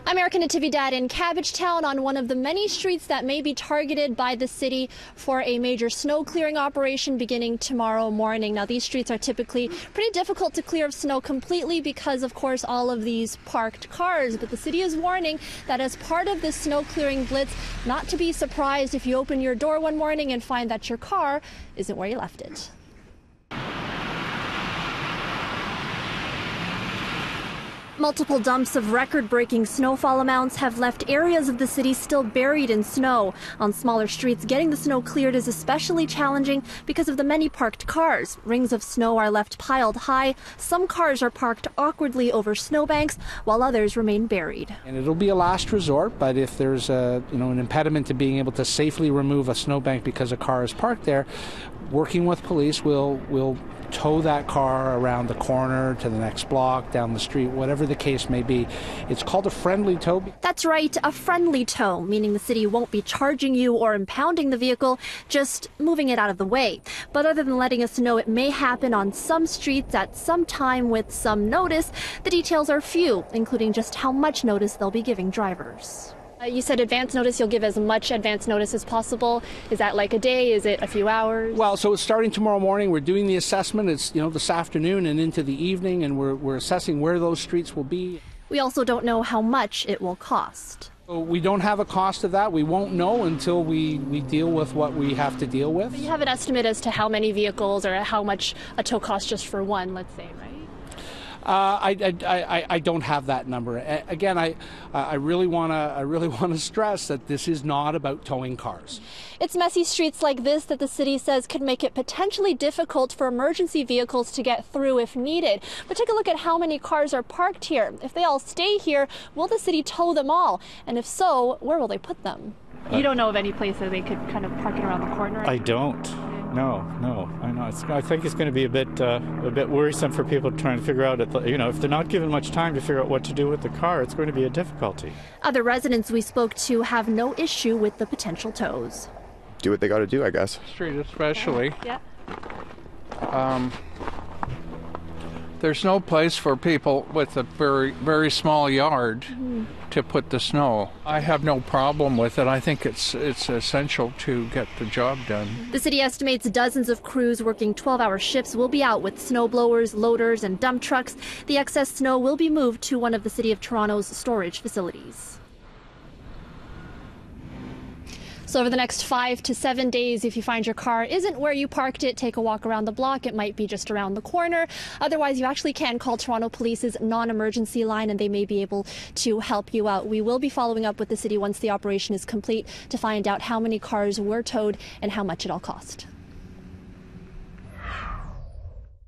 I'm Erica Natividad in Cabbagetown on one of the many streets that may be targeted by the city for a major snow clearing operation beginning tomorrow morning. Now, these streets are typically pretty difficult to clear of snow completely because, of course, all of these parked cars. But the city is warning that as part of this snow clearing blitz, not to be surprised if you open your door one morning and find that your car isn't where you left it. Multiple dumps of record-breaking snowfall amounts have left areas of the city still buried in snow. On smaller streets, getting the snow cleared is especially challenging because of the many parked cars. Rings of snow are left piled high. Some cars are parked awkwardly over snowbanks, while others remain buried. And it'll be a last resort, but if there's an impediment to being able to safely remove a snowbank because a car is parked there, working with police, we'll tow that car around the corner to the next block, down the street, whatever the case may be. It's called a friendly tow. That's right, a friendly tow, meaning the city won't be charging you or impounding the vehicle, just moving it out of the way. But other than letting us know it may happen on some streets at some time with some notice, the details are few, including just how much notice they'll be giving drivers. You said advance notice. You'll give as much advance notice as possible. Is that like a day? Is it a few hours? Well, so it's starting tomorrow morning. We're doing the assessment. It's this afternoon and into the evening, and we're assessing where those streets will be. We also don't know how much it will cost. So we don't have a cost of that. We won't know until we deal with what we have to deal with. But you have an estimate as to how many vehicles or how much a tow costs just for one, let's say, right? I don't have that number. Again, I really want to stress that this is not about towing cars. It's messy streets like this that the city says could make it potentially difficult for emergency vehicles to get through if needed. But take a look at how many cars are parked here. If they all stay here, will the city tow them all? And if so, where will they put them? You don't know of any place that they could kind of park it around the corner? I don't. No. I know. I think it's going to be a bit worrisome for people trying to figure out, if they're not given much time to figure out what to do with the car, it's going to be a difficulty. Other residents we spoke to have no issue with the potential tows. Do what they got to do, I guess. Street especially. Yeah. There's no place for people with a very, very small yard to put the snow. I have no problem with it. I think it's essential to get the job done. The city estimates dozens of crews working 12-hour shifts will be out with snow blowers, loaders, and dump trucks. The excess snow will be moved to one of the City of Toronto's storage facilities. So over the next 5 to 7 days, if you find your car isn't where you parked it, take a walk around the block. It might be just around the corner. Otherwise, you actually can call Toronto Police's non-emergency line and they may be able to help you out. We will be following up with the city once the operation is complete to find out how many cars were towed and how much it all cost.